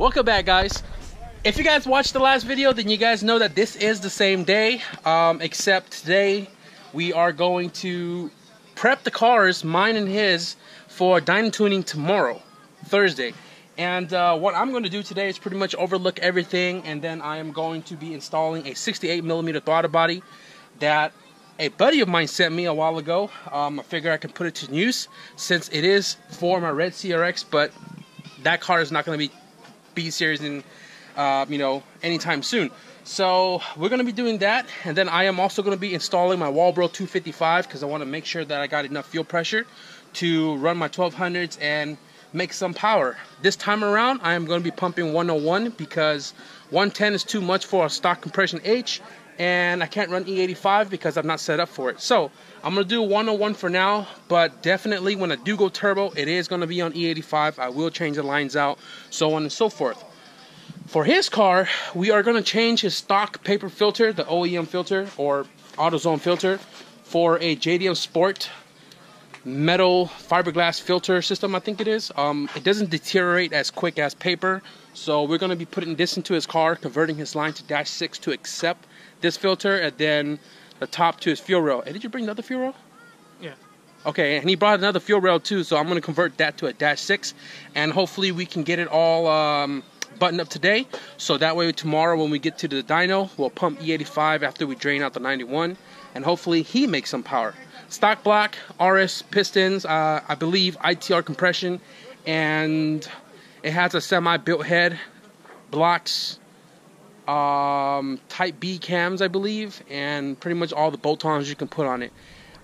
Welcome back, guys. If you guys watched the last video, then you guys know that this is the same day, except today we are going to prep the cars, mine and his, for dyno tuning tomorrow, Thursday. And what I'm going to do today is pretty much overlook everything, and then I am going to be installing a 68mm throttle body that a buddy of mine sent me a while ago. I figure I can put it to use since it is for my red CRX, but that car is not going to be B-series in anytime soon. So we're going to be doing that, and then I am also going to be installing my Walbro 255 because I want to make sure that I got enough fuel pressure to run my 1200s and make some power. This time around I am going to be pumping 101 because 110 is too much for a stock compression H, and I can't run E85 because I'm not set up for it. So I'm going to do 101 for now, but definitely when I do go turbo, it is going to be on E85. I will change the lines out, so on and so forth. For his car, we are going to change his stock paper filter, the OEM filter or AutoZone filter, for a JDM Sport metal fiberglass filter system, I think it is. It doesn't deteriorate as quick as paper, so we're going to be putting this into his car, converting his line to dash 6 to accept this filter, and then the top to his fuel rail. Hey, did you bring another fuel rail? Yeah. Okay, and he brought another fuel rail too, so I'm going to convert that to a dash 6, and hopefully we can get it all buttoned up today, so that way tomorrow when we get to the dyno, we'll pump E85 after we drain out the 91, and hopefully he makes some power. Stock block, RS pistons, I believe ITR compression, and it has a semi-built head, blocks, type B cams, I believe, and pretty much all the bolt-ons you can put on it.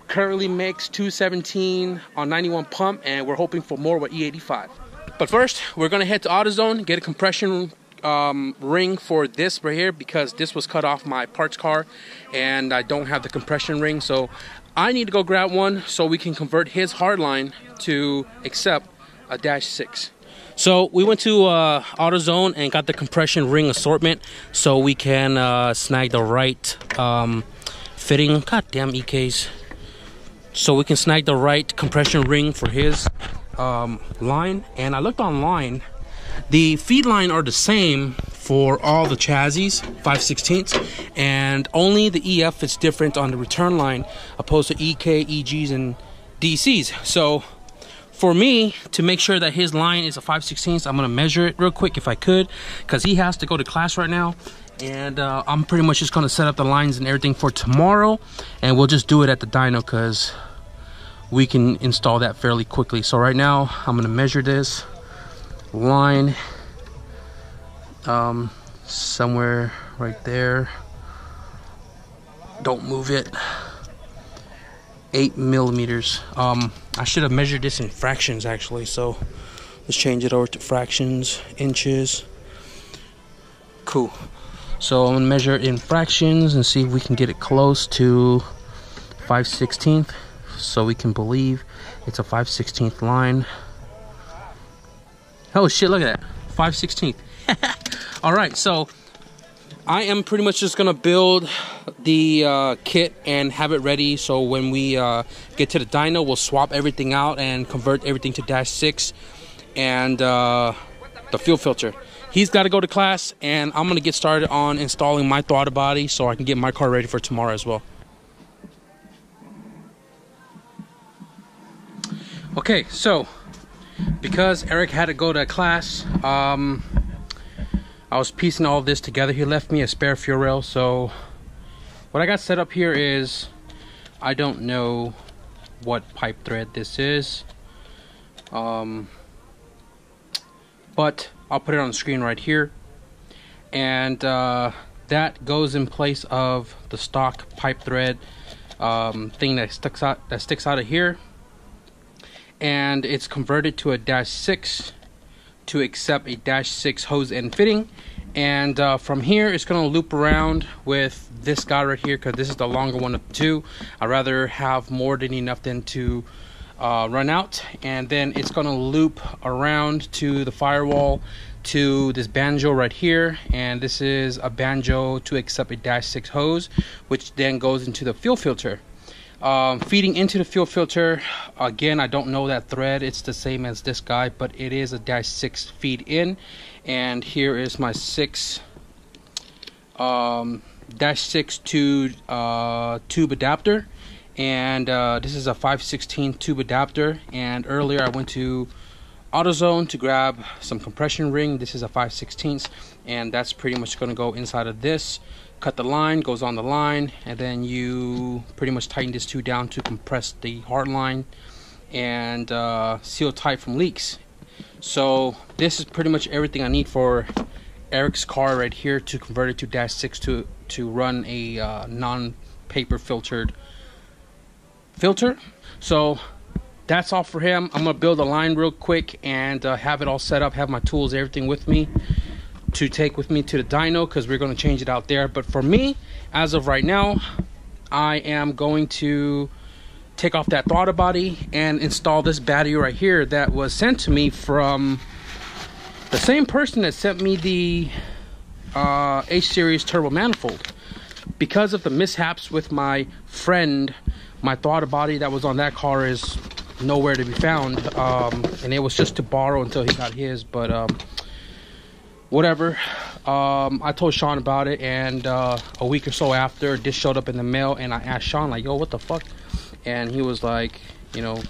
Currently makes 217 on 91 pump, and we're hoping for more with E85. But first, we're going to head to AutoZone, get a compression ring for this right here, because this was cut off my parts car and I don't have the compression ring, so I need to go grab one so we can convert his hardline to accept a dash 6. So we went to AutoZone and got the compression ring assortment so we can snag the right fitting. Goddamn EKs. So we can snag the right compression ring for his line. And I looked online. The feed line are the same for all the chassis, 5/16, and only the EF is different on the return line opposed to EK, EGs, and DCs. So for me, to make sure that his line is a 5/16, I'm going to measure it real quick if I could, because he has to go to class right now, and I'm pretty much just going to set up the lines and everything for tomorrow, and we'll just do it at the dyno because we can install that fairly quickly. So right now, I'm going to measure this line somewhere right there. Don't move it. 8mm. I should have measured this in fractions actually, so let's change it over to fractions, inches. Cool. So I'm gonna measure it in fractions and see if we can get it close to 5/16, so we can believe it's a 5/16 line. Oh shit, look at that, 5/16. All right, so I am pretty much just gonna build the kit and have it ready, so when we get to the dyno, we'll swap everything out and convert everything to dash 6 and the fuel filter. He's got to go to class, and I'm gonna get started on installing my throttle body so I can get my car ready for tomorrow as well. Okay, so because Eric had to go to class, I was piecing all this together. He left me a spare fuel rail, so what I got set up here is, I don't know what pipe thread this is, but I'll put it on the screen right here, and that goes in place of the stock pipe thread thing that sticks out of here, and it's converted to a dash 6 to accept a dash 6 hose end fitting, and from here it's going to loop around with this guy right here, because this is the longer one of the two. I'd rather have more than enough then to run out, and then it's going to loop around to the firewall to this banjo right here, and this is a banjo to accept a dash 6 hose, which then goes into the fuel filter. Feeding into the fuel filter, again, I don't know that thread. It's the same as this guy, but it is a -6 feed in. And here is my -6 tube adapter. And this is a 5/16 tube adapter. And earlier I went to AutoZone to grab some compression ring. This is a 5/16, and that's pretty much going to go inside of this. Cut the line, goes on the line, and then you pretty much tighten this tube down to compress the hard line and seal tight from leaks. So this is pretty much everything I need for Eric's car right here to convert it to -6 to run a non-paper filtered filter. So that's all for him. I'm gonna build a line real quick and have it all set up, have my tools, everything with me to take with me to the dyno, because we're going to change it out there. But for me, as of right now, I am going to take off that throttle body and install this battery right here that was sent to me from the same person that sent me the H series turbo manifold. Because of the mishaps with my friend, my throttle body that was on that car is nowhere to be found, and it was just to borrow until he got his. But whatever. I told Sean about it, and a week or so after, this showed up in the mail, and I asked Sean, like, yo, what the fuck? And he was like, you know,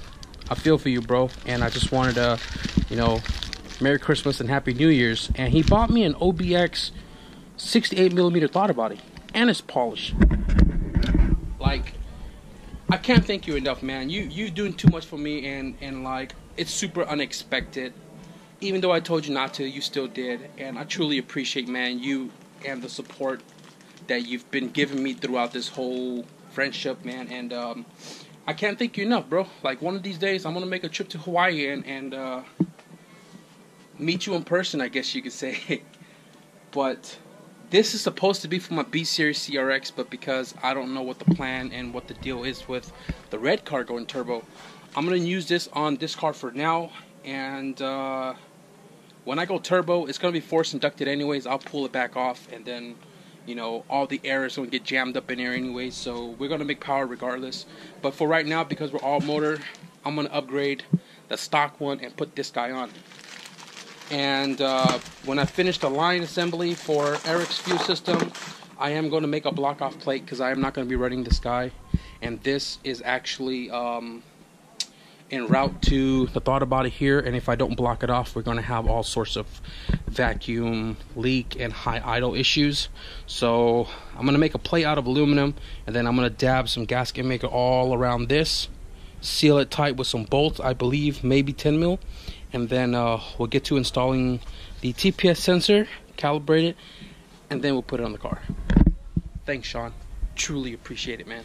I feel for you, bro, and I just wanted to, you know, Merry Christmas and Happy New Year's. And he bought me an OBX 68mm throttle body, and it's polished. Like, I can't thank you enough, man. You doing too much for me, and like, it's super unexpected. Even though I told you not to, you still did. And I truly appreciate, man, you and the support that you've been giving me throughout this whole friendship, man. And I can't thank you enough, bro. Like, one of these days, I'm going to make a trip to Hawaii and meet you in person, I guess you could say. But this is supposed to be for my B Series CRX, but because I don't know what the plan and what the deal is with the red car going turbo, I'm going to use this on this car for now. And when I go turbo, it's going to be force inducted anyways. I'll pull it back off, and then, you know, all the air is going to get jammed up in there anyways. So we're going to make power regardless. But for right now, because we're all motor, I'm going to upgrade the stock one and put this guy on. And when I finish the line assembly for Eric's fuel system, I am going to make a block off plate, because I am not going to be running this guy. And this is actually en route to the throttle body here, and if I don't block it off, we're going to have all sorts of vacuum leak and high idle issues. So I'm going to make a plate out of aluminum, and then I'm going to dab some gasket maker all around this, seal it tight with some bolts, I believe maybe 10 mil, and then we'll get to installing the TPS sensor, calibrate it, and then we'll put it on the car. Thanks, Sean. Truly appreciate it, man.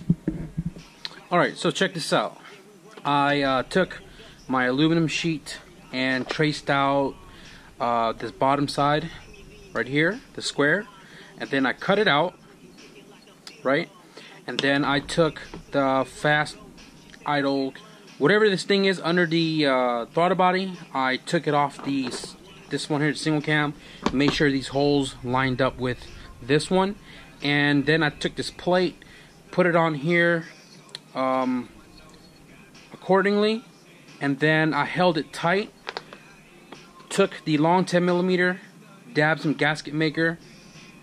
Alright, so check this out. I took my aluminum sheet and traced out this bottom side right here, the square, and then I cut it out, right? And then I took the fast idle, whatever this thing is under the throttle body, I took it off this one here, the single cam, made sure these holes lined up with this one, and then I took this plate, put it on here accordingly, and then I held it tight, took the long 10mm, dabbed some gasket maker,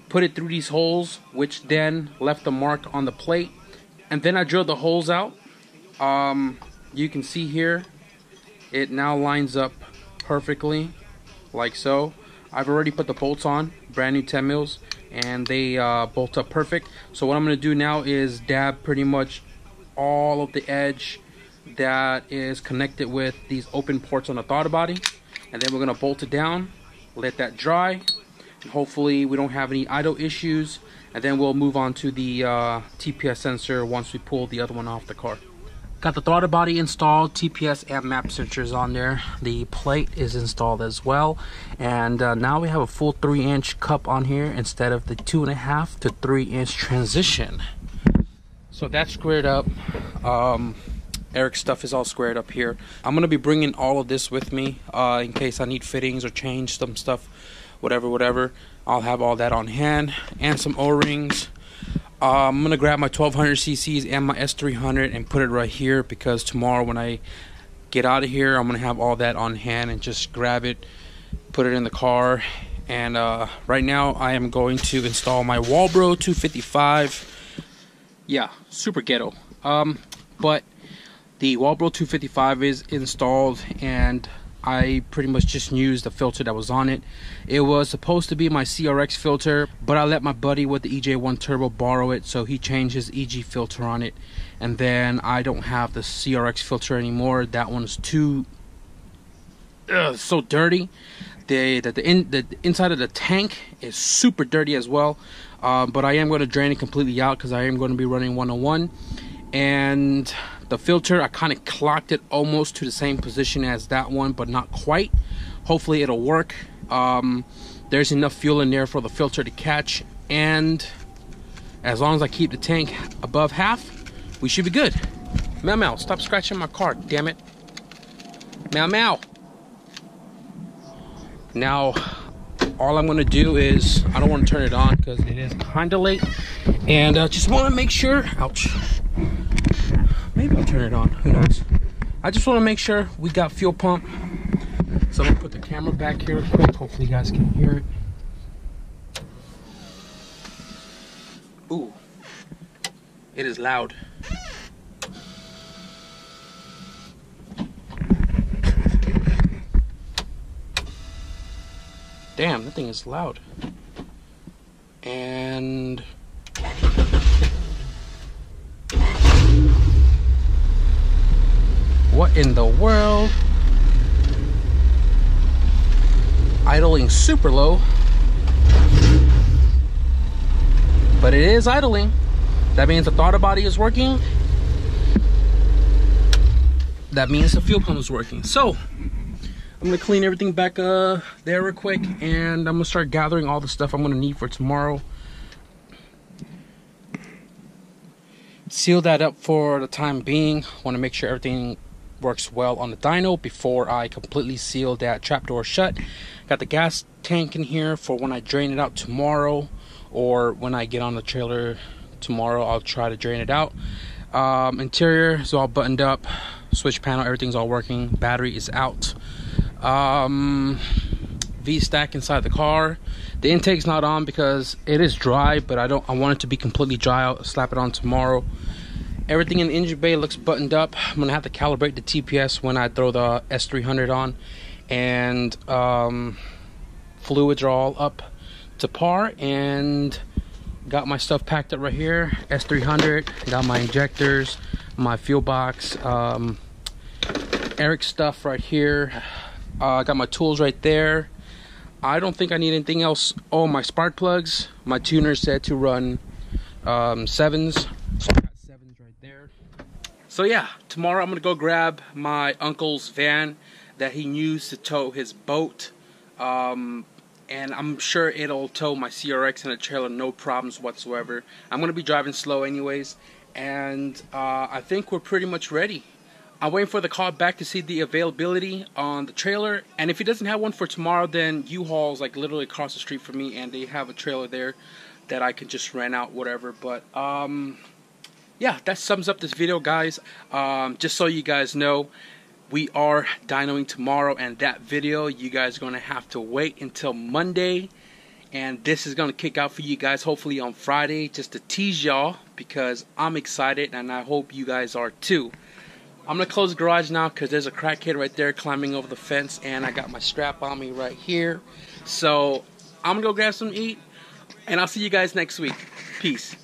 put it through these holes, which then left a mark on the plate, and then I drilled the holes out. You can see here it now lines up perfectly, like so. I've already put the bolts on, brand new 10 mils, and they bolt up perfect. So what I'm going to do now is dab pretty much all of the edge that is connected with these open ports on the throttle body, and then we're going to bolt it down, let that dry, and hopefully we don't have any idle issues, and then we'll move on to the TPS sensor once we pull the other one off the car. Got the throttle body installed, TPS and map sensors on there. The plate is installed as well, and now we have a full 3-inch cup on here instead of the 2.5 to 3-inch transition. So that's squared up. Eric's stuff is all squared up here. I'm going to be bringing all of this with me in case I need fittings or change some stuff, whatever. I'll have all that on hand, and some O-rings. I'm gonna grab my 1200 cc's and my S300 and put it right here, because tomorrow when I get out of here, I'm gonna have all that on hand and just grab it, put it in the car. And right now I am going to install my Walbro 255. Yeah, super ghetto. But the Walbro 255 is installed, and I pretty much just used the filter that was on it. It was supposed to be my CRX filter, but I let my buddy with the EJ1 Turbo borrow it, so he changed his EG filter on it. And then I don't have the CRX filter anymore. That one's too so dirty. The inside of the tank is super dirty as well. But I am going to drain it completely out, because I am going to be running 101. And the filter, I kind of clocked it almost to the same position as that one, but not quite. Hopefully it'll work. There's enough fuel in there for the filter to catch, and as long as I keep the tank above half, we should be good. Meow meow, stop scratching my car, damn it. Meow meow. Now all I'm gonna do is, I don't want to turn it on because it is kind of late, and just want to make sure, ouch, maybe I'll turn it on, who knows. I just want to make sure we got fuel pump. So I'm gonna put the camera back here real quick, hopefully you guys can hear it. Ooh, it is loud. Damn, that thing is loud. And what in the world? Idling super low, but it is idling. That means the throttle body is working. That means the fuel pump is working. So I'm gonna clean everything back there real quick, and I'm gonna start gathering all the stuff I'm gonna need for tomorrow. Seal that up for the time being. Want to make sure everything works well on the dyno before I completely seal that trapdoor shut. Got the gas tank in here for when I drain it out tomorrow, or when I get on the trailer tomorrow, I'll try to drain it out. Interior is all buttoned up, switch panel, everything's all working, battery is out. V-stack inside the car. The intake's not on because it is dry, but I want it to be completely dry. I'll slap it on tomorrow. Everything in the engine bay looks buttoned up. I'm gonna have to calibrate the TPS when I throw the S300 on, and fluids are all up to par, and got my stuff packed up right here. S300, got my injectors, my fuel box, Eric stuff right here. Got my tools right there. I don't think I need anything else. Oh, my spark plugs. My tuner said to run 7s, so I got 7s right there. So yeah, tomorrow I'm gonna go grab my uncle's van that he used to tow his boat, and I'm sure it'll tow my CRX and a trailer no problems whatsoever. I'm gonna be driving slow anyways, and I think we're pretty much ready. I'm waiting for the call back to see the availability on the trailer, and if he doesn't have one for tomorrow, then U-Haul's like literally across the street from me, and they have a trailer there that I can just rent out, whatever. But yeah, that sums up this video, guys. Just so you guys know, we are dynoing tomorrow, and that video you guys are gonna have to wait until Monday, and this is gonna kick out for you guys hopefully on Friday, just to tease y'all, because I'm excited and I hope you guys are too. I'm gonna close the garage now because there's a crackhead right there climbing over the fence, and I got my strap on me right here. So I'm gonna go grab some to eat, and I'll see you guys next week. Peace.